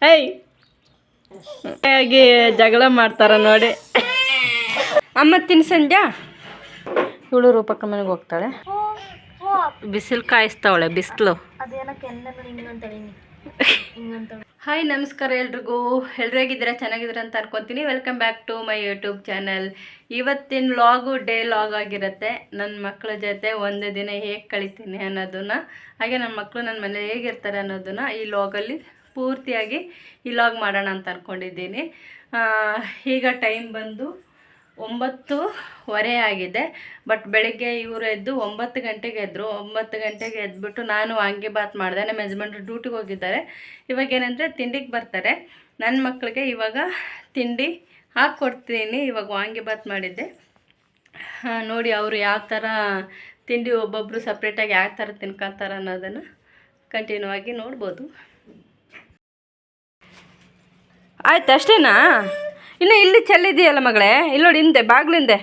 ಹೇಯ್ ಹಾಗೆ ಜಗಳ ಮಾಡ್ತಾರ ನೋಡಿ. ಅಮ್ಮ ತಿನ್ಸಂಜ ಇವಳು ರೂಪಕ್ಕ ಮನೆಗೆ ಹೋಗ್ತಾಳೆ. ಬಿಸಿಲು ಕಾಯಿಸ್ತಾವಳೆ ಬಿಸಿಲು. ಹಾಯ್ ನಮಸ್ಕಾರ ಎಲ್ರಿಗೂ. ಎಲ್ರು ಹೇಗಿದ್ದೀರಾ? ಚೆನ್ನಾಗಿದ್ದೀರಾ ಅಂತ ಅನ್ಕೊತೀನಿ. Welcome back to my YouTube channel. ಇವತ್ತಿನ ಲಾಗು ಡೇ ಲಾಗ್ ಆಗಿರುತ್ತೆ. ನನ್ನ ಮಕ್ಕಳ ಜೊತೆ ಒಂದು ದಿನ ಹೇಗೆ ಕಳಿತೀನಿ ಅನ್ನೋದನ್ನು, ಹಾಗೆ ನನ್ನ ಮಕ್ಕಳು ನನ್ನ ಮನೇಲಿ ಹೇಗಿರ್ತಾರೆ ಅನ್ನೋದನ್ನು ಈ ಲಾಗಲ್ಲಿ ಪೂರ್ತಿಯಾಗಿ ಈ ಲಾಗ್ ಮಾಡೋಣ ಅಂತ ಅಂದ್ಕೊಂಡಿದ್ದೀನಿ. ಈಗ ಟೈಮ್ ಬಂದು 9:15 ಆಗಿದೆ. ಬಟ್ ಬೆಳಿಗ್ಗೆ ಇವರು ಎದ್ದು 9 ಗಂಟೆಗೆ ಎದ್ದರು. 9 ಗಂಟೆಗೆ ಎದ್ಬಿಟ್ಟು ನಾನು ವಾಂಗಿಬಾತ್ ಮಾಡಿದೆ. ನಮ್ಮ ಯಜಮಾನ್ರು ಡ್ಯೂಟಿಗೆ ಹೋಗಿದ್ದಾರೆ. ಇವಾಗ ಏನಂದರೆ ತಿಂಡಿಗೆ ಬರ್ತಾರೆ. ನನ್ನ ಮಕ್ಕಳಿಗೆ ಇವಾಗ ತಿಂಡಿ ಹಾಕ್ಕೊಡ್ತೀನಿ. ಇವಾಗ ವಾಂಗಿಬಾತ್ ಮಾಡಿದ್ದೆ. ನೋಡಿ ಅವರು ಯಾವ ಥರ ತಿಂಡಿ ಒಬ್ಬೊಬ್ಬರು ಸಪ್ರೇಟಾಗಿ ಯಾವ ಥರ ತಿನ್ಕೊತಾರೆ ಅನ್ನೋದನ್ನು ಕಂಟಿನ್ಯೂ ಆಗಿ ನೋಡ್ಬೋದು. ಆಯ್ತು ಅಷ್ಟೇನಾ? ಇನ್ನು ಇಲ್ಲಿ ಚೆಲ್ಲಿದೆಯಲ್ಲ ಮಗಳೇ, ಇಲ್ಲಿ ನೋಡಿ ಹಿಂದೆ ಬಾಗಿಲಿಂದೆ,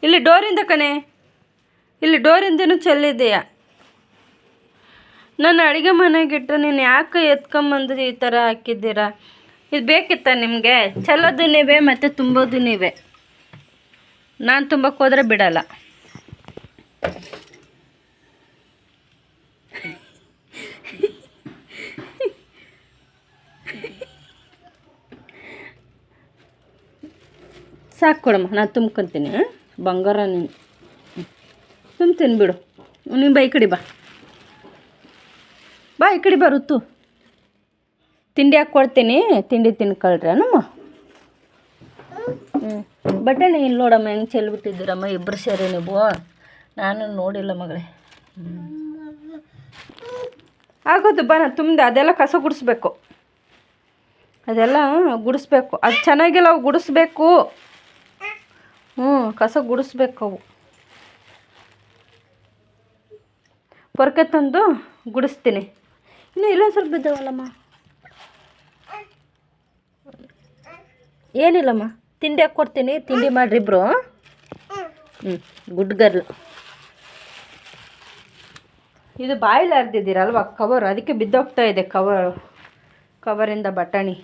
ಇಲ್ಲಿ ಡೋರಿಂದ ಕಣೆ, ಇಲ್ಲಿ ಡೋರಿಂದನೂ ಚೆಲ್ಲಿದೆಯಾ. ನಾನು ಅಡುಗೆ ಮನೆಗಿಟ್ಟು ನೀನು ಯಾಕೆ ಎತ್ಕೊಂಬಂದು ಈ ಥರ ಹಾಕಿದ್ದೀರಾ? ಇದು ಬೇಕಿತ್ತ ನಿಮಗೆ? ಚೆಲ್ಲೋದು ನೀವೇ ಮತ್ತು ತುಂಬೋದು ನೀವೇ. ನಾನು ತುಂಬಕ್ಕೆ ಹೋದರೆ ಬಿಡಲ್ಲ. ಸಾಕು ಕೊಡಮ್ಮ, ನಾನು ತುಂಬ್ಕೊತೀನಿ. ಬಂಗಾರ ನೀನು ತುಂಬ್ತೀನಿ ಬಿಡು. ನೀನು ಬಾ ಈ ಕಡೆ ಬಾ, ಬಾ ಈ ಕಡೆ ಬಾ. ಋತು ತಿಂಡಿ ಹಾಕ್ಕೊಡ್ತೀನಿ, ತಿಂಡಿ ತಿನ್ಕೊಳ್ರಿ ನಮ್ಮ. ಬಟಾಣಿ ಇಲ್ಲಿ ನೋಡಮ್ಮ ಹೆಂಗೆ ಚೆಲ್ಬಿಟ್ಟಿದ್ದೀರಮ್ಮ ಇಬ್ಬರು ಸೇರಿ ನೀವು. ನಾನು ನೋಡಿಲ್ಲ ಮಗಳೇ. ಆಗೋದು ಬಾ, ನಾನು ತುಂಬಿದೆ. ಅದೆಲ್ಲ ಕಸ ಗುಡಿಸ್ಬೇಕು, ಅದೆಲ್ಲ ಗುಡಿಸ್ಬೇಕು. ಅದು ಚೆನ್ನಾಗಿಲ್ಲ, ಅವು ಗುಡಿಸ್ಬೇಕು. ಕಸ ಗುಡಿಸ್ಬೇಕು. ಅವು ಪೊರ್ಕೆ ತಂದು ಗುಡಿಸ್ತೀನಿ. ಇನ್ನು ಇಲ್ಲೊಂದು ಸ್ವಲ್ಪ ಬಿದ್ದಾವಲ್ಲಮ್ಮ. ಏನಿಲ್ಲಮ್ಮ, ತಿಂಡಿ ಹಾಕ್ಕೊಡ್ತೀನಿ, ತಿಂಡಿ ಮಾಡಿರಿ ಇಬ್ಬರು. Good girl. ಇದು ಬಾಯಲ್ಲಿ ಹರಿದಿದ್ದೀರಲ್ವ ಕವರ್, ಅದಕ್ಕೆ ಬಿದ್ದೋಗ್ತಾ ಇದೆ ಕವರಿಂದ ಬಟಾಣಿ.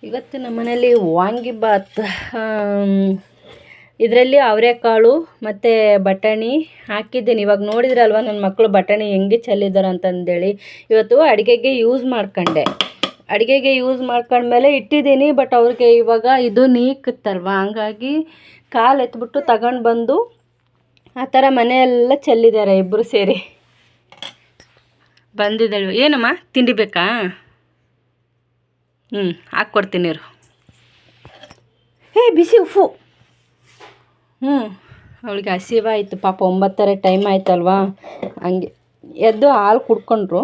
ಇವತ್ತು ನಮ್ಮ ಮನೇಲಿ ವಾಂಗಿಬಾತ್, ಇದರಲ್ಲಿ ಅವರೆಕಾಳು ಮತ್ತು ಬಟಾಣಿ ಹಾಕಿದ್ದೀನಿ. ಇವಾಗ ನೋಡಿದ್ರಲ್ವ ನನ್ನ ಮಕ್ಕಳು ಬಟಾಣಿ ಹೆಂಗೆ ಚೆಲ್ಲಿದ್ದಾರೆ ಅಂತಂದೇಳಿ. ಇವತ್ತು ಅಡುಗೆಗೆ ಯೂಸ್ ಮಾಡ್ಕೊಂಡೆ. ಅಡುಗೆಗೆ ಯೂಸ್ ಮಾಡ್ಕೊಂಡ್ಮೇಲೆ ಇಟ್ಟಿದ್ದೀನಿ. ಬಟ್ ಅವ್ರಿಗೆ ಇವಾಗ ಇದು ನೀಕತ್ತಲ್ವ, ಹಂಗಾಗಿ ಕಾಲು ಎತ್ಬಿಟ್ಟು ತಗೊಂಡು ಬಂದು ಆ ಥರ ಮನೆಯೆಲ್ಲ ಚೆಲ್ಲಿದ್ದಾರೆ ಇಬ್ಬರು ಸೇರಿ. ಬಂದಿದ್ದಾಳೆ. ಏನಮ್ಮ ತಿಂಡಿ ಬೇಕಾ? ಹಾಕ್ಕೊಡ್ತೀನಿ ಇರು. ಬಿಸಿ ಉಪ್ಪು. ಅವಳಿಗೆ ಹಸಿವಾಯಿತು ಪಾಪ. 9:30 ಟೈಮ್ ಆಯ್ತಲ್ವಾ, ಹಂಗೆ ಎದ್ದು ಹಾಲು ಕುಡ್ಕೊಂಡ್ರು.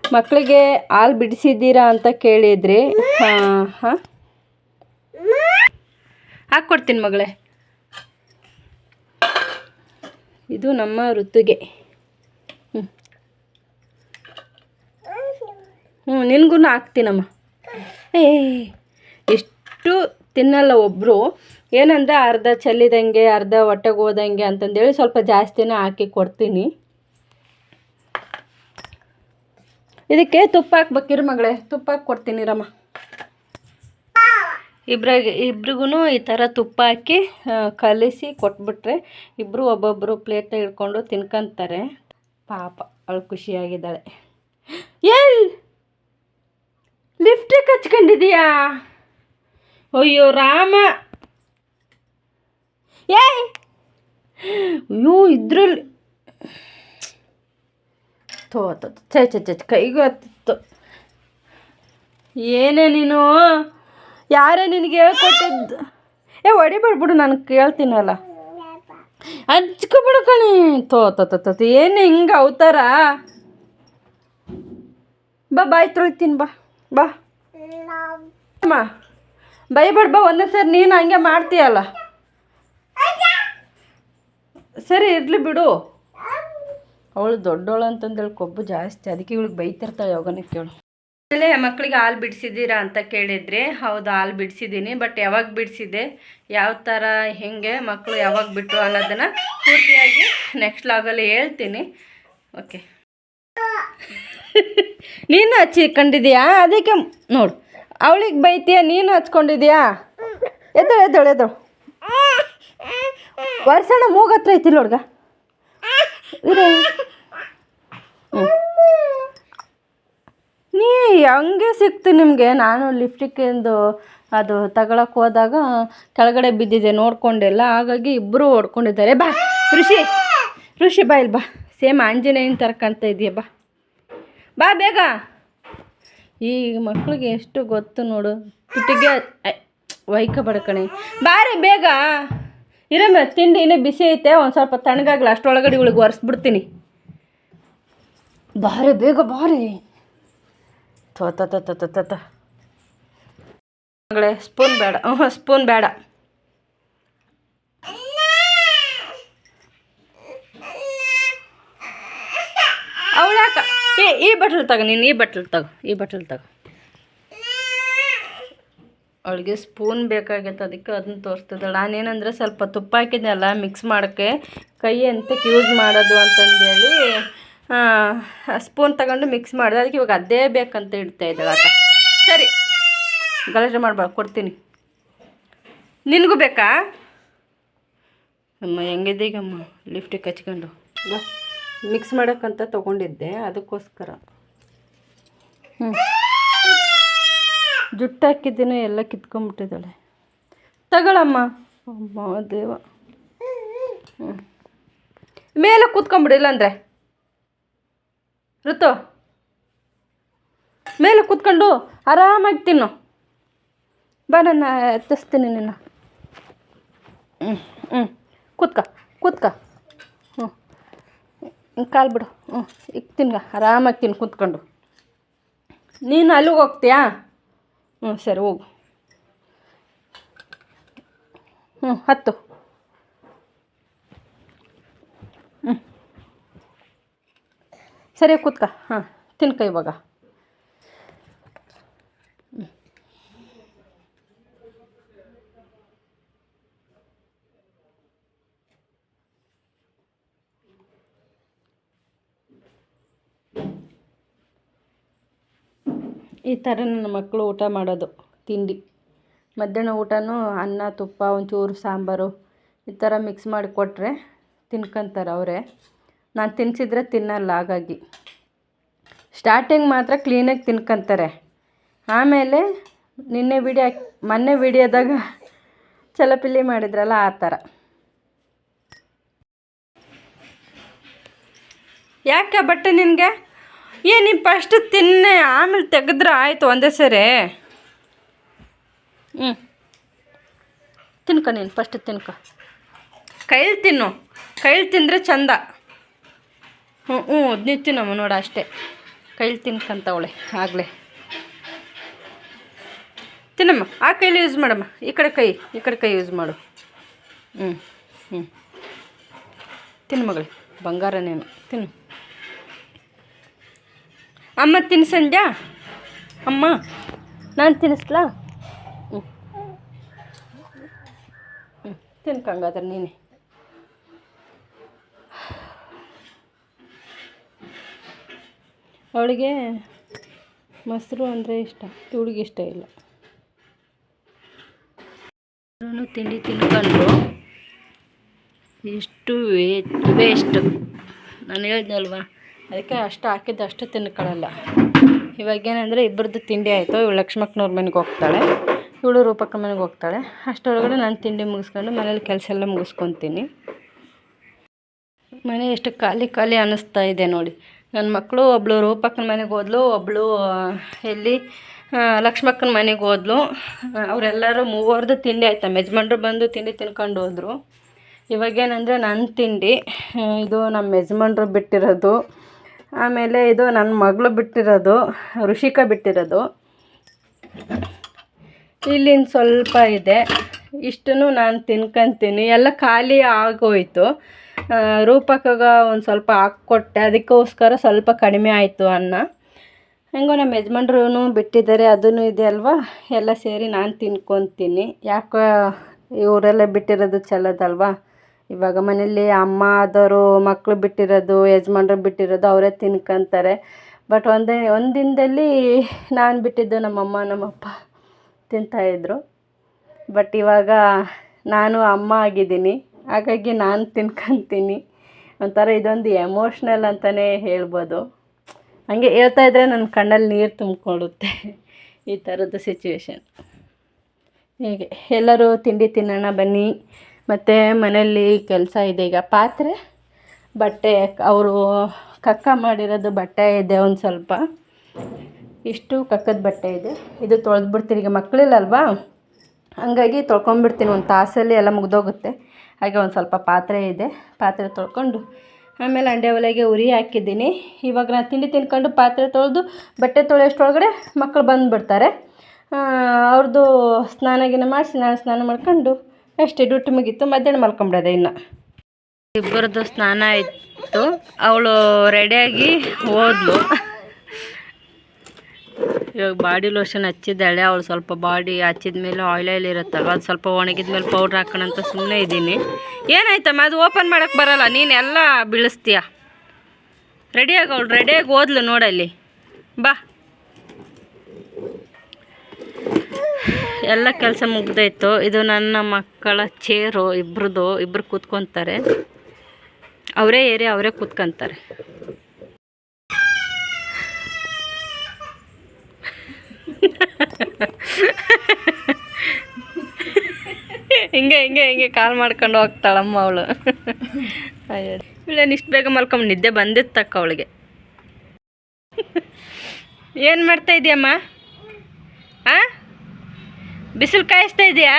ಮಕ್ಕಳಿಗೆ ಹಾಲು ಬಿಡಿಸಿದ್ದೀರಾ ಅಂತ ಕೇಳಿದ್ರಿ. ಹಾಕ್ಕೊಡ್ತೀನಿ ಮಗಳೇ. ಇದು ನಮ್ಮ ಋತುಗೆ. ನಿನಗೂ ಹಾಕ್ತೀನಮ್ಮ. ಎಷ್ಟು ತಿನ್ನಲ್ಲ ಒಬ್ಬರು. ಏನಂದರೆ ಅರ್ಧ ಚೆಲ್ಲಿದಂಗೆ ಅರ್ಧ ಹೊಟ್ಟೆಗೆ ಹೋದಂಗೆ ಅಂತಂದೇಳಿ ಸ್ವಲ್ಪ ಜಾಸ್ತಿನೇ ಹಾಕಿ ಕೊಡ್ತೀನಿ. ಇದಕ್ಕೆ ತುಪ್ಪ ಹಾಕ್ಬೇಕಿರು ಮಗಳೇ, ತುಪ್ಪ ಹಾಕಿ ಕೊಡ್ತೀನಿ ರಮ್ಮ. ಇಬ್ರಿಗೂ ಈ ಥರ ತುಪ್ಪ ಹಾಕಿ ಕಲಿಸಿ ಕೊಟ್ಬಿಟ್ರೆ ಇಬ್ಬರು ಒಬ್ಬೊಬ್ಬರು ಪ್ಲೇಟ್ ಹಿಡ್ಕೊಂಡು ತಿನ್ಕೊಂತಾರೆ. ಪಾಪ ಅವಳು ಖುಷಿಯಾಗಿದ್ದಾಳೆ. ಲಿಫ್ಟಿಗೆ ಹಚ್ಕೊಂಡಿದೀಯಾ? ಅಯ್ಯೋ ರಾಮ. ಅಯ್ಯೋ ಇದ್ರಲ್ಲಿ ಕೈಗೂ ಹತ್ತಿತ್ತು. ಏನೇ ನೀನು? ಯಾರೇ ನಿನಗೆ ಹೇಳ್ಕೊಟ್ಟಿದ್ದು? ಹೊಡಿಬೇಡ್ಬಿಡು, ನಾನು ಕೇಳ್ತೀನಲ್ಲ. ಹಚ್ಕೊಬಿಡು ಕಣಿ. ಏನು ಹಿಂಗೆ ಅವತಾರ? ಬಾಯ್ ತೊಳಿತೀನಿ ಬಾ. ಅಮ್ಮ ಬೈಬೇಡ ಬಾ. ಒಂದೇ ಸರಿ ನೀನು ಹಂಗೆ ಮಾಡ್ತೀಯಲ್ಲ. ಸರಿ ಇರಲಿ ಬಿಡು. ಅವಳು ದೊಡ್ಡವಳು ಅಂತಂದೇಳಿ ಕೊಬ್ಬು ಜಾಸ್ತಿ, ಅದಕ್ಕೆ ಇವಳಿಗೆ ಬೈತಿರ್ತಾಳೆ. ಯಾವಾಗನೇ ಕೇಳು. ಅಲ್ಲೇ ಮಕ್ಕಳಿಗೆ ಹಾಲು ಬಿಡಿಸಿದ್ದೀರಾ ಅಂತ ಕೇಳಿದ್ರಿ. ಹೌದು, ಹಾಲು ಬಿಡಿಸಿದ್ದೀನಿ. ಬಟ್ ಯಾವಾಗ ಬಿಡಿಸಿದೆ, ಯಾವ ಥರ ಹೆಂಗೆ ಮಕ್ಕಳು ಯಾವಾಗ ಬಿಟ್ಟರು ಅನ್ನೋದನ್ನು ಪೂರ್ತಿಯಾಗಿ ನೆಕ್ಸ್ಟ್ ಲಾಗಲ್ಲಿ ಹೇಳ್ತೀನಿ. ಓಕೆ. ನೀನು ಹಚ್ಚಿಕೊಂಡಿದ್ಯಾ? ಅದಕ್ಕೆ ನೋಡು, ಅವಳಿಗೆ ಬೈತೀಯ, ನೀನು ಹಚ್ಕೊಂಡಿದ್ಯಾ? ಎದ್ದಳು ವರ್ಷಣ ಮೂಗತ್ರ ಐತಿಲ್ಲ ಹುಡ್ಗ. ನೀ ಹಂಗೆ ಸಿಕ್ತು ನಿಮಗೆ. ನಾನು ಲಿಫ್ಟಿಕ್ಕಿಂದು ಅದು ತಗೊಳಕ್ಕೆ ಹೋದಾಗ ಕೆಳಗಡೆ ಬಿದ್ದಿದೆ, ನೋಡ್ಕೊಂಡಿಲ್ಲ. ಹಾಗಾಗಿ ಇಬ್ಬರು ಹೊಡ್ಕೊಂಡಿದ್ದಾರೆ. ಬಾ ಋಷಿ ಬಾ ಇಲ್ಲಿ ಬಾ. ಸೇಮ್ ಆಂಜನೇಯನ ಥರ ಕಾಣ್ತಾ ಇದೆಯಾ? ಬಾ ಬೇಗ. ಈ ಮಕ್ಳಿಗೆ ಎಷ್ಟು ಗೊತ್ತು ನೋಡು. ತುಟಿಗೆ ವೈಕ ಬಡ್ಕಣೆ. ಬಾರಿ ಬೇಗ ಇರಮ್ಮ. ತಿಂಡಿ ಇನ್ನೂ ಬಿಸಿ ಐತೆ, ಒಂದು ಸ್ವಲ್ಪ ತಣ್ಣಗಾಗಲ್ಲ. ಅಷ್ಟರೊಳಗಡೆ ಇವಳಿಗೆ ಒರೆಸ್ಬಿಡ್ತೀನಿ. ಬಾರಿ ಬೇಗ ಬಾರಿ. ತೋತ ಮಗಳೇ, ಸ್ಪೂನ್ ಬೇಡ. ಸ್ಪೂನ್ ಬೇಡ. ಅವಳ್ಯಾಕ ಈ ಬಟ್ಲು ತಗೋ. ನೀನು ಈ ಬಟ್ಲು ತಗೋ. ಅವಳಿಗೆ ಸ್ಪೂನ್ ಬೇಕಾಗೈತೆ, ಅದಕ್ಕೆ ಅದನ್ನ ತೋರಿಸ್ತಿದ್ದಾಳೆ. ನಾನೇನಂದರೆ ಸ್ವಲ್ಪ ತುಪ್ಪ ಹಾಕಿದ್ನಲ್ಲ ಮಿಕ್ಸ್ ಮಾಡೋಕ್ಕೆ, ಕೈ ಎಂತಕ್ಕೆ ಯೂಸ್ ಮಾಡೋದು ಅಂತಂದೇಳಿ ಸ್ಪೂನ್ ತಗೊಂಡು ಮಿಕ್ಸ್ ಮಾಡಿದೆ. ಅದಕ್ಕೆ ಇವಾಗ ಅದೇ ಬೇಕಂತ ಇಡ್ತಾ ಇದ್ದಾಳೆ ಆತ. ಸರಿ, ಗಲಾಟೆ ಮಾಡಬಾರ್ದು, ಕೊಡ್ತೀನಿ. ನಿನಗೂ ಬೇಕಾ? ಅಮ್ಮ ಹೆಂಗಿದ್ದೀಗಮ್ಮ ಲಿಫ್ಟಿಗೆ ಹಚ್ಕೊಂಡು ಮಿಕ್ಸ್ ಮಾಡೋಕ್ಕಂತ ತೊಗೊಂಡಿದ್ದೆ, ಅದಕ್ಕೋಸ್ಕರ. ಜುಟ್ಟು ಹಾಕಿದ್ದೀನಿ, ಎಲ್ಲ ಕಿತ್ಕೊಂಡ್ಬಿಟ್ಟಿದ್ದಾಳೆ. ತಗೊಳಮ್ಮ. ಅಮ್ಮ ದೇವ. ಮೇಲೆ ಕೂತ್ಕೊಂಬಿಡಿಲ್ಲ ಅಂದರೆ ಋತು, ಮೇಲೆ ಕೂತ್ಕೊಂಡು ಆರಾಮಾಗಿ ತಿನ್ನು. ಬಾ, ನಾನು ಎತ್ತಿಸ್ತೀನಿ ನಿನ್ನ. ಕೂತ್ಕ. ಕಾಲು ಬಿಡು. ಈಗ ತಿನ್ಗ, ಆರಾಮಾಗಿ ತಿನ್ನು ಕೂತ್ಕೊಂಡು. ನೀನು ಅಲ್ಲಿಗೆ ಹೋಗ್ತೀಯಾ? ಸರಿ ಹೋಗು. ಹತ್ತು. ಸರಿ ಕೂತ್ಕ. ತಿನ್ಕ ಇವಾಗ. ಈ ಥರ ನನ್ನ ಮಕ್ಕಳು ಊಟ ಮಾಡೋದು ತಿಂಡಿ. ಮಧ್ಯಾಹ್ನ ಊಟನೂ ಅನ್ನ, ತುಪ್ಪ, ಒಂಚೂರು ಸಾಂಬಾರು ಈ ಥರ ಮಿಕ್ಸ್ ಮಾಡಿ ಕೊಟ್ಟರೆ ತಿನ್ಕೊಂತಾರೆ ಅವರೇ. ನಾನು ತಿನ್ನಿಸಿದ್ರೆ ತಿನ್ನಲ್ಲ. ಹಾಗಾಗಿ ಸ್ಟಾರ್ಟಿಂಗ್ ಮಾತ್ರ ಕ್ಲೀನಾಗಿ ತಿನ್ಕೊಂತಾರೆ. ಆಮೇಲೆ ಮೊನ್ನೆ ವಿಡಿಯೋದಾಗ ಚಲಪಿಲ್ಲಿ ಮಾಡಿದ್ರಲ್ಲ ಆ ಥರ. ಯಾಕೆ ಬಟ್ಟೆ ನಿನಗೆ? ನೀನು ಫಸ್ಟ್ ತಿನ್ನೆ, ಆಮೇಲೆ ತೆಗೆದ್ರೆ ಆಯಿತು ಒಂದೇ ಸರಿ. ತಿನ್ಕ. ನೀನು ಫಸ್ಟ್ ತಿನ್ಕ. ಕೈಲಿ ತಿನ್ನು. ಕೈಲಿ ತಿಂದರೆ ಚಂದ. ನೀನು ತಿನ್ನಮ್ಮ ನೋಡ, ಅಷ್ಟೇ. ಕೈಲಿ ತಿನ್ಕಂತವಳೆ ಆಗಲೇ. ತಿನ್ನಮ್ಮ. ಆ ಕೈಲಿ ಯೂಸ್ ಮಾಡಮ್ಮ. ಈ ಕಡೆ ಕೈ ಯೂಸ್ ಮಾಡು. ತಿನ್ನು ಮಗಳು, ಬಂಗಾರ ನೀನು. ತಿನ್ನು. ಅಮ್ಮ ತಿನ್ಸಂದ್ಯಾ? ಅಮ್ಮ ನಾನು ತಿನ್ನಿಸ್ಲಾ? ತಿನ್ಕಂಗಾದ್ರೆ ನೀನೆ. ಅವಳಿಗೆ ಮೊಸರು ಅಂದರೆ ಇಷ್ಟ, ಇವಳಿಗೆ ಇಷ್ಟ ಇಲ್ಲ. ತಿಂಡಿ ತಿನ್ಕೊಂಡು ಎಷ್ಟು ವೇಸ್ಟ್. ನಾನು ಹೇಳಿದ್ನಲ್ವ, ಅದಕ್ಕೆ ಅಷ್ಟು ಹಾಕಿದ್ದು ಅಷ್ಟು ತಿನ್ಕೊಳ್ಳಲ್ಲ. ಇವಾಗೇನೆಂದರೆ ಇಬ್ಬರದ್ದು ತಿಂಡಿ ಆಯಿತು. ಇವಳು ಲಕ್ಷ್ಮಕ್ಕನವ್ರ ಮನೆಗೆ ಹೋಗ್ತಾಳೆ, ಇವಳು ರೂಪಕ್ಕ ಮನೆಗೆ ಹೋಗ್ತಾಳೆ. ಅಷ್ಟರೊಳಗಡೆ ನಾನು ತಿಂಡಿ ಮುಗಿಸ್ಕೊಂಡು ಮನೇಲಿ ಕೆಲಸ ಎಲ್ಲ ಮುಗಿಸ್ಕೊತೀನಿ. ಮನೆ ಎಷ್ಟು ಖಾಲಿ ಅನ್ನಿಸ್ತಾ ಇದೆ ನೋಡಿ. ನನ್ನ ಮಕ್ಕಳು ಒಬ್ಬಳು ರೂಪಕ್ಕನ ಮನೆಗೆ ಹೋದ್ಲು, ಒಬ್ಬಳು ಎಲ್ಲಿ ಲಕ್ಷ್ಮಕ್ಕನ ಮನೆಗೆ ಹೋದ್ಲು. ಅವರೆಲ್ಲರೂ ಮೂವರದು ತಿಂಡಿ ಆಯ್ತು. ನಮ್ಮ ಯಜಮಾನ್ರು ಬಂದು ತಿಂಡಿ ತಿನ್ಕೊಂಡು ಹೋದರು. ಇವಾಗೇನೆಂದರೆ ನನ್ನ ತಿಂಡಿ ಇದು ನಮ್ಮ ಯಜಮಾನ್ರು ಬಿಟ್ಟಿರೋದು, ಆಮೇಲೆ ಇದು ನನ್ನ ಮಗಳು ಬಿಟ್ಟಿರೋದು, ಋಷಿಕಾ ಬಿಟ್ಟಿರೋದು. ಇಲ್ಲಿಂದ ಸ್ವಲ್ಪ ಇದೆ, ಇಷ್ಟನ್ನು ನಾನು ತಿನ್ಕೊಂತೀನಿ. ಎಲ್ಲ ಖಾಲಿ ಆಗೋಯ್ತು. ರೂಪಕ್ಕಾಗ ಒಂದು ಸ್ವಲ್ಪ ಹಾಕ್ಕೊಟ್ಟೆ, ಅದಕ್ಕೋಸ್ಕರ ಸ್ವಲ್ಪ ಕಡಿಮೆ ಆಯಿತು ಅನ್ನ. ಹೆಂಗೋ ನಮ್ಮ ಯಜಮಾನ್ರೂ ಬಿಟ್ಟಿದ್ದಾರೆ, ಅದೂ ಇದೆ ಅಲ್ವಾ, ಎಲ್ಲ ಸೇರಿ ನಾನು ತಿನ್ಕೊತೀನಿ. ಯಾಕೆ ಇವರೆಲ್ಲ ಬಿಟ್ಟಿರೋದು ಚಲೋದಲ್ವಾ. ಇವಾಗ ಮನೇಲಿ ಅಮ್ಮ ಆದವರು ಮಕ್ಕಳು ಬಿಟ್ಟಿರೋದು, ಯಜಮಾನ್ರು ಬಿಟ್ಟಿರೋದು ಅವರೇ ತಿನ್ಕೊಂತಾರೆ. ಬಟ್ ಒಂದು ದಿನದಲ್ಲಿ ನಾನು ಬಿಟ್ಟಿದ್ದು ನಮ್ಮಮ್ಮ ನಮ್ಮಪ್ಪ ತಿಂತಾಯಿದ್ರು. ಬಟ್ ಇವಾಗ ನಾನು ಅಮ್ಮ ಆಗಿದ್ದೀನಿ, ಹಾಗಾಗಿ ನಾನು ತಿನ್ಕೊತೀನಿ. ಒಂಥರ ಇದೊಂದು ಎಮೋಷ್ನಲ್ ಅಂತಲೇ ಹೇಳ್ಬೋದು. ಹಂಗೆ ಹೇಳ್ತಾ ಇದ್ದರೆ ನನ್ನ ಕಣ್ಣಲ್ಲಿ ನೀರು ತುಂಬಿಕೊಳ್ಳುತ್ತೆ. ಈ ಥರದ್ದು ಸಿಚುವೇಶನ್. ಹೀಗೆ ಎಲ್ಲರೂ ತಿಂಡಿ ತಿನ್ನೋಣ ಬನ್ನಿ. ಮತ್ತು ಮನೆಯಲ್ಲಿ ಕೆಲಸ ಇದೆ. ಈಗ ಪಾತ್ರೆ, ಬಟ್ಟೆ, ಅವರು ಕಕ್ಕ ಮಾಡಿರೋದು ಬಟ್ಟೆ ಇದೆ ಒಂದು ಸ್ವಲ್ಪ, ಇಷ್ಟು ಕಕ್ಕದ ಬಟ್ಟೆ ಇದೆ. ಇದು ತೊಳೆದ್ಬಿಡ್ತೀನಿ. ಈಗ ಮಕ್ಕಳಿಲ್ಲಲ್ವಾ, ಹಂಗಾಗಿ ತೊಳ್ಕೊಂಬಿಡ್ತೀನಿ. ಒಂದು ತಾಸಲ್ಲಿ ಎಲ್ಲ ಮುಗಿದೋಗುತ್ತೆ. ಹಾಗೆ ಒಂದು ಸ್ವಲ್ಪ ಪಾತ್ರೆ ಇದೆ, ಪಾತ್ರೆ ತೊಳ್ಕೊಂಡು ಆಮೇಲೆ ಅಂಡೆ ಒಲೆಗೆ ಉರಿ ಹಾಕಿದ್ದೀನಿ. ಇವಾಗ ನಾನು ತಿಂಡಿ ತಿನ್ಕೊಂಡು ಪಾತ್ರೆ ತೊಳೆದು ಬಟ್ಟೆ ತೊಳೆಯೋಷ್ಟರೊಳಗಡೆ ಮಕ್ಕಳು ಬಂದುಬಿಡ್ತಾರೆ. ಅವ್ರದ್ದು ಸ್ನಾನ ಗಿನ ಮಾಡಿಸಿ ನಾನು ಸ್ನಾನ ಮಾಡ್ಕೊಂಡು ಅಷ್ಟೇ, ಡ್ಯೂಟಿ ಮುಗೀತು. ಮಧ್ಯಾಹ್ನ ಮಲ್ಕೊಂಬಿಡೋದೆ. ಇನ್ನು ಇಬ್ಬರದ್ದು ಸ್ನಾನ ಆಯಿತು. ಅವಳು ರೆಡಿಯಾಗಿ ಹೋದ್ಲು. ಇವಾಗ ಬಾಡಿ ಲೋಷನ್ ಹಚ್ಚಿದ್ದಾಳೆ. ಅವಳು ಸ್ವಲ್ಪ ಬಾಡಿ ಹಚ್ಚಿದ ಮೇಲೆ ಆಯಿಲ್ ಇರುತ್ತಲ್ವ, ಅದು ಸ್ವಲ್ಪ ಒಣಗಿದ ಮೇಲೆ ಪೌಡ್ರ್ ಹಾಕೋಣ ಅಂತ ಸುಮ್ಮನೆ ಇದ್ದೀನಿ. ಏನಾಯ್ತಮ್ಮ, ಅದು ಓಪನ್ ಮಾಡೋಕ್ಕೆ ಬರೋಲ್ಲ, ನೀನು ಎಲ್ಲ ಬೀಳಿಸ್ತೀಯ. ರೆಡಿಯಾಗಿ ಅವಳು ರೆಡಿಯಾಗಿ ಹೋದ್ಲು ನೋಡಲ್ಲಿ. ಬಾ, ಎಲ್ಲ ಕೆಲಸ ಮುಗ್ದಾಯ್ತು. ಇದು ನನ್ನ ಮಕ್ಕಳ ಚೇರು, ಇಬ್ಬರು ಕೂತ್ಕೊತಾರೆ. ಅವರೇ ಏರಿ ಅವರೇ ಕೂತ್ಕೊಂತಾರೆ. ಹಿಂಗೆ ಕಾಲ್ ಮಾಡ್ಕೊಂಡು ಹೋಗ್ತಾಳಮ್ಮ ಅವಳು. ಇವಳೇನು ಇಷ್ಟು ಬೇಗ ಮಲ್ಕೊಂಡು ನಿದ್ದೆ ಬಂದಿತ್ತಕ್ಕ ಅವಳಿಗೆ. ಏನು ಮಾಡ್ತಾ ಇದೆಯಮ್ಮ? ಬಿಸಿಲು ಕಾಯಿಸ್ತಾ ಇದೆಯಾ?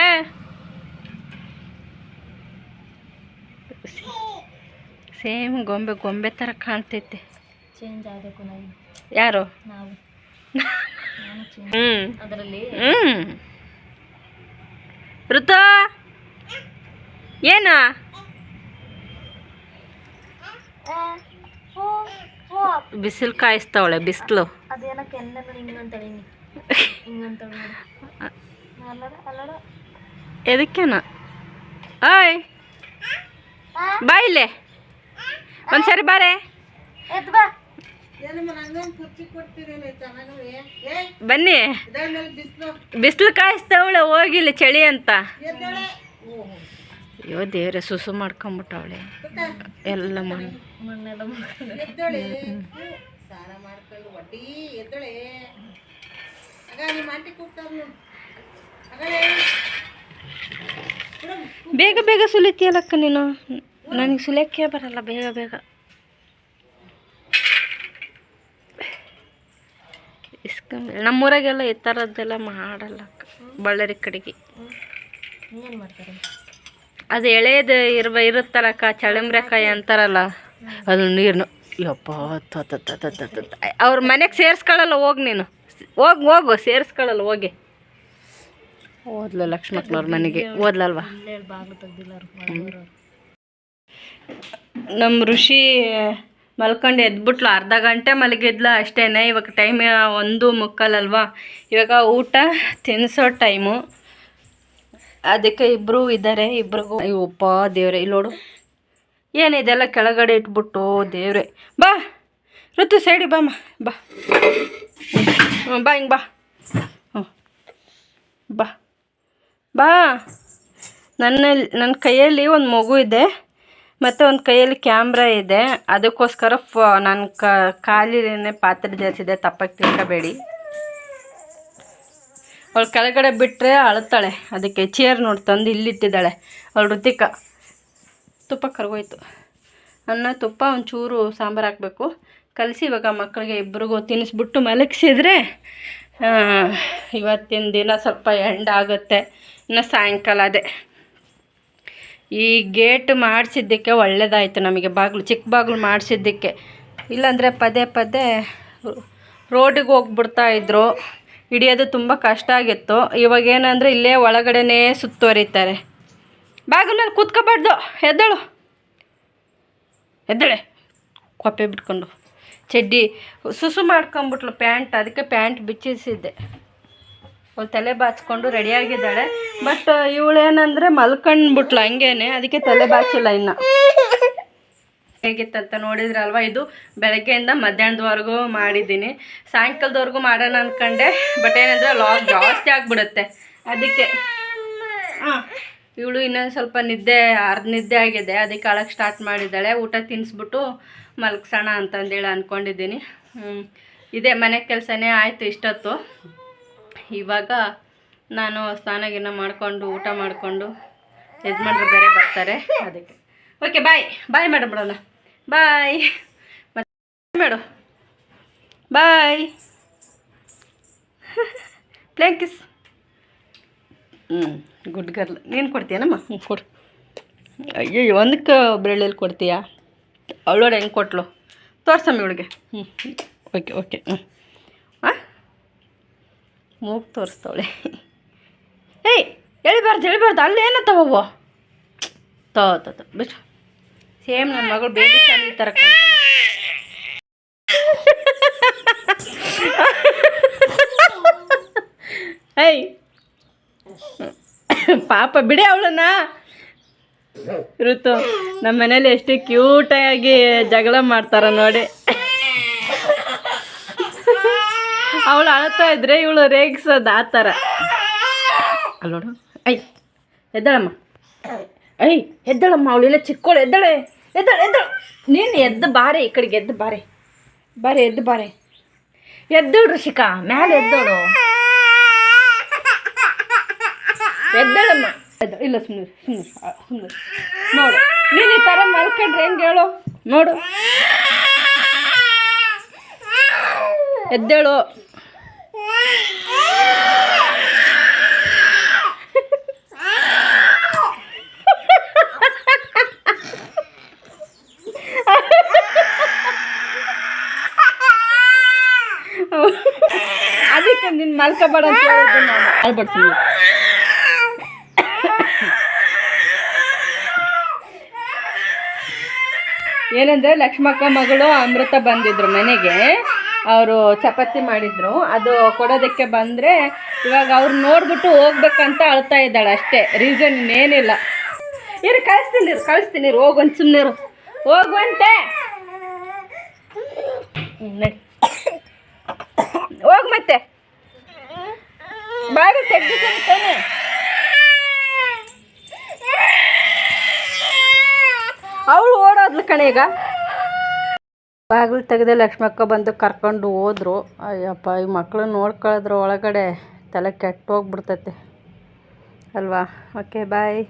ಸೇಮ್ ಗೊಂಬೆ ಥರ ಕಾಣ್ತೈತೆ. ಚೇಂಜ್ ಆಗಬೇಕು ನಾವು. ಯಾರು? ನಾವು. ಋತು ಏನ? ಬಿಸಿಲು ಕಾಯಿಸ್ತಾವಳೆ, ಬಿಸಿಲು. ಎದಕ್ಕೇನ? ಓಯ್ ಬಾ ಇಲ್ಲೇ ಒಂದ್ಸರಿ ಬಾರೆ. ಬನ್ನಿ, ಬಿಸಿಲು ಕಾಯಿಸ್ತಾವಳೆ, ಹೋಗಿಲ್ಲ ಚಳಿ ಅಂತ. ಅಯ್ಯೋ ದೇವ್ರೆ, ಸುಸು ಮಾಡ್ಕೊಂಬಿಟ್ಟವಳೆ ಎಲ್ಲ ಮಣ್ಣೆಲ್ಲ. ಬೇಗ ಬೇಗ ಸುಲಿತೀಯಲ್ಲಕ್ಕ ನೀನು. ನನಗೆ ಸುಲಿಯೋಕ್ಕೆ ಬರಲ್ಲ ಬೇಗ ಬೇಗ. ನಮ್ಮೂರಾಗೆಲ್ಲ ಈ ಥರದ್ದೆಲ್ಲ ಮಾಡಲ್ಲ ಬಳ್ಳಾರಿ ಕಡೆಗೆ. ಅದು ಎಳೆಯದು ಇರುತ್ತಲ್ಲಕ್ಕ, ಚಳಂಬ್ರೆಕಾಯಿ ಅಂತಾರಲ್ಲ, ಅದು ನೀರು ಯಪ್ಪ ಅವ್ರ ಮನೆಗೆ ಸೇರಿಸ್ಕೊಳ್ಳಲ್ಲ. ಹೋಗಿ ನೀನು ಹೋಗು ಸೇರಿಸ್ಕೊಳ್ಳಲ್ಲ. ಹೋಗಿ ಓದ್ಲು ಲಕ್ಷ್ಮಕ್ಕನವ್ರ ಮನೆಗೆ ಓದ್ಲಲ್ವಾ. ನಮ್ಮ ಋಷಿ ಮಲ್ಕೊಂಡು ಎದ್ಬಿಟ್ಲು, ಅರ್ಧ ಗಂಟೆ ಮಲಗಿದ್ಲು ಅಷ್ಟೇ. ಇವಾಗ ಟೈಮ್ 1:45 ಅಲ್ವಾ. ಇವಾಗ ಊಟ ತಿನ್ನಿಸೋ ಟೈಮು. ಅದಕ್ಕೆ ಇಬ್ಬರು ಇದ್ದಾರೆ. ಇಬ್ರಿಗೂ ಅಯ್ಯಪ್ಪ ದೇವ್ರೆ, ಇಲ್ಲಿ ನೋಡು ಏನಿದೆಲ್ಲ ಕೆಳಗಡೆ ಇಟ್ಬಿಟ್ಟು. ದೇವ್ರೆ, ಬಾ ಋತು ಸೈಡಿ ಬಾಮ್ಮ, ಬಾ ಬಾ, ಹಿಂಗೆ ಬಾ. ಬಾ ಬಾ. ನನ್ನ ಕೈಯಲ್ಲಿ ಒಂದು ಮಗು ಇದೆ, ಮತ್ತು ಒಂದು ಕೈಯಲ್ಲಿ ಕ್ಯಾಮ್ರಾ ಇದೆ. ಅದಕ್ಕೋಸ್ಕರ ನಾನು ಖಾಲಿನೇ ಪಾತ್ರೆ ಜಾರಿಸಿದೆ, ತಪ್ಪಾಗಿ ತಿಳ್ಕೊಬೇಡಿ. ಅವಳು ಕೆಳಗಡೆ ಬಿಟ್ಟರೆ ಅಳುತ್ತಾಳೆ. ಅದಕ್ಕೆ ಚೇರ್ ನೋಡಿ ತಂದು ಇಲ್ಲಿಟ್ಟಿದ್ದಾಳೆ ಅವಳು. ಋತಿಕ ತುಪ್ಪ ಕರ್ಗೋಯ್ತು. ಅನ್ನ ತುಪ್ಪ ಒಂಚೂರು ಸಾಂಬಾರು ಹಾಕಬೇಕು, ಕಲಸಿ ಇವಾಗ ಮಕ್ಕಳಿಗೆ ಇಬ್ರಿಗೂ ತಿನ್ನಿಸ್ಬಿಟ್ಟು ಮಲಗಿಸಿದ್ರೆ ಇವತ್ತಿನ ದಿನ ಸ್ವಲ್ಪ ಆಗುತ್ತೆ. ಇನ್ನು ಸಾಯಂಕಾಲ ಅದೇ ಈ ಗೇಟ್ ಮಾಡಿಸಿದ್ದಕ್ಕೆ ಒಳ್ಳೆಯದಾಯಿತು ನಮಗೆ. ಚಿಕ್ಕ ಬಾಗಿಲು ಮಾಡಿಸಿದ್ದಕ್ಕೆ, ಇಲ್ಲಾಂದರೆ ಪದೇ ಪದೇ ರೋಡಿಗೆ ಹೋಗ್ಬಿಡ್ತಾಯಿದ್ರು, ಹಿಡಿಯೋದು ತುಂಬ ಕಷ್ಟ ಆಗಿತ್ತು. ಇವಾಗ ಏನಂದರೆ ಇಲ್ಲೇ ಒಳಗಡೆನೇ ಸುತ್ತುವರಿತಾರೆ. ಬಾಗಿಲಲ್ಲಿ ಕೂತ್ಕೋಬಾರ್ದು, ಎದ್ದೇಳೆ ಕೊಪ್ಪೆ ಬಿಟ್ಕೊಂಡು. ಚಡ್ಡಿ ಸುಸು ಮಾಡ್ಕೊಂಬಿಟ್ಲು ಪ್ಯಾಂಟ್, ಅದಕ್ಕೆ ಪ್ಯಾಂಟ್ ಬಿಚ್ಚಿಸಿದ್ದೆ. ಅವಳು ತಲೆ ಬಾಚ್ಕೊಂಡು ರೆಡಿಯಾಗಿದ್ದಾಳೆ. ಬಟ್ ಇವಳೇನಂದರೆ ಮಲ್ಕೊಂಡ್ಬಿಟ್ಲು ಹಂಗೇನೆ, ಅದಕ್ಕೆ ತಲೆ ಬಾಚಿಲ್ಲ ಇನ್ನು. ಹೇಗಿತ್ತಂತ ನೋಡಿದ್ರಲ್ವ. ಇದು ಬೆಳಗ್ಗೆಯಿಂದ ಮಧ್ಯಾಹ್ನದವರೆಗೂ ಮಾಡಿದ್ದೀನಿ. ಸಾಯಂಕಾಲದವರೆಗೂ ಮಾಡೋಣ ಅಂದ್ಕೊಂಡೆ, ಬಟ್ ಏನಂದರೆ ಲಾಗ್ ಜಾಸ್ತಿ ಆಗಿಬಿಡುತ್ತೆ. ಅದಕ್ಕೆ ಇವಳು ಇನ್ನೊಂದು ಸ್ವಲ್ಪ ನಿದ್ದೆ ಆಗಿದೆ, ಅದಕ್ಕೆ ಅಳಕ್ಕೆ ಸ್ಟಾರ್ಟ್ ಮಾಡಿದ್ದಾಳೆ. ಊಟ ತಿನ್ನಿಸ್ಬಿಟ್ಟು ಮಲಗ್ಸೋಣ ಅಂತಂದೇಳಿ ಅಂದ್ಕೊಂಡಿದ್ದೀನಿ. ಇದೇ ಮನೆ ಕೆಲಸನೇ ಆಯಿತು ಇಷ್ಟೊತ್ತು. ಇವಾಗ ನಾನು ಸ್ನಾನ ಮಾಡಿಕೊಂಡು ಊಟ ಮಾಡಿಕೊಂಡು ಯಜಮಾನ್ರು ಬೇರೆ ಬರ್ತಾರೆ, ಅದಕ್ಕೆ. ಓಕೆ, ಬಾಯ್ ಮಾಡಿಬಿಡೋಣ. ಬಾಯ್ ಮತ್ತೆ ಮಾಡು. ಬಾಯ್. ಪ್ಲೇಂಕಿಸ್. Good girl. ನೀನು ಕೊಡ್ತೀಯನಮ್ಮ? ಕೊಡು. ಅಯ್ಯೋ, ಒಂದಕ್ಕೆ ಬೆಳ್ಳೆಲ್ಲಿ ಕೊಡ್ತೀಯಾ? ಅವಳೋಡೆ ಹೆಂಗೆ ಕೊಟ್ಲು ತೋರ್ಸಮ್ಮ ಇವಳಿಗೆ. ಓಕೆ. ಹಾಂ, ಮೂಗು ತೋರಿಸ್ತವಳೆ. ಏಯ್, ಎಳಿಬಾರ್ದು. ಅಲ್ಲಿ ಏನತ್ತವವು? ಬಿಟ್ಟು ಸೇಮ್ ನನ್ನ ಮಗಳು ಬೇಬಿ ಫ್ಯಾಮಿಲಿ ಥರ ಕಾಣ್ತಾಳೆ. ಏಯ್ ಪಾಪ ಬಿಡಿ ಅವಳನ್ನ. ಋತು ನಮ್ಮ ಮನೇಲಿ ಎಷ್ಟು ಕ್ಯೂಟಾಗಿ ಜಗಳ ಮಾಡ್ತಾರ ನೋಡಿ. ಅವಳು ಅಳ್ತಾ ಇದ್ರೆ ಇವಳು ರೇಗಿಸೋದು ಆ ಥರ. ಅಲ್ಲಿ ನೋಡು. ಎದ್ದಳಮ್ಮ. ಎದ್ದಳಮ್ಮ, ಅವಳಿನ ಚಿಕ್ಕವಳು. ಎದ್ದಳು. ನೀನು ಎದ್ದು ಬಾರೆ, ಈ ಕಡೆಗೆ ಎದ್ದು ಬಾರೆ. ಎದ್ದಳು ಋಷಿಕಾ, ಮೇಲೆ ಎದ್ದಳು. ಎದ್ದಳಮ್ಮ. ಇಲ್ಲ, ಸುಮ್ಮನೆ ನೋಡು. ನೀನು ಈ ಥರ ಮಲ್ಕೊಂಡ್ರೆ ಹೆಂಗೆ ಹೇಳು? ನೋಡು, ಎದ್ದೇಳು. ಅದಕ್ಕೆ ನಿನ್ನ ಮಲ್ಕೋಬೇಡ ಅಂತ ಹೇಳಿದ್ದು ನಾನು. ಅಳ್ಬಡ್ತೀನಿ. ಏನಂದರೆ ಲಕ್ಷ್ಮಕ್ಕ ಮಗಳು ಅಮೃತ ಬಂದಿದ್ರು ಮನೆಗೆ. ಅವರು ಚಪಾತಿ ಮಾಡಿದ್ರು, ಅದು ಕೊಡೋದಕ್ಕೆ ಬಂದರೆ ಇವಾಗ ಅವ್ರು ನೋಡ್ಬಿಟ್ಟು ಹೋಗ್ಬೇಕಂತ ಅಳ್ತಾ ಇದ್ದಾಳೆ ಅಷ್ಟೇ. ರೀಸನ್ ಇನ್ನೇನಿಲ್ಲ. ಕಳಿಸ್ತೀನಿ ಹೋಗಂತ ಸುಮ್ಮನೆ ಹೋಗುವಂತೆ. ಹೋಗ್ ಮತ್ತೆ ಬಾಗಿಲು ತೆಗ್ದಿದ್ದಾನೆ. ಅವಳು ಓಡೋದ್ಲು ಕಣೆ. ಈಗ ಬಾಗಿಲು ತೆಗೆದೇ ಲಕ್ಷ್ಮಕ್ಕ ಬಂದು ಕರ್ಕೊಂಡು ಹೋದ್ರು. ಅಯ್ಯಪ್ಪ, ಈ ಮಕ್ಕಳು ನೋಡ್ಕೊಳ್ಳೋದ್ರ ಒಳಗಡೆ ತಲೆ ಕೆಟ್ಟು ಹೋಗ್ಬಿಡ್ತೈತೆ ಅಲ್ವಾ. ಓಕೆ, ಬಾಯ್.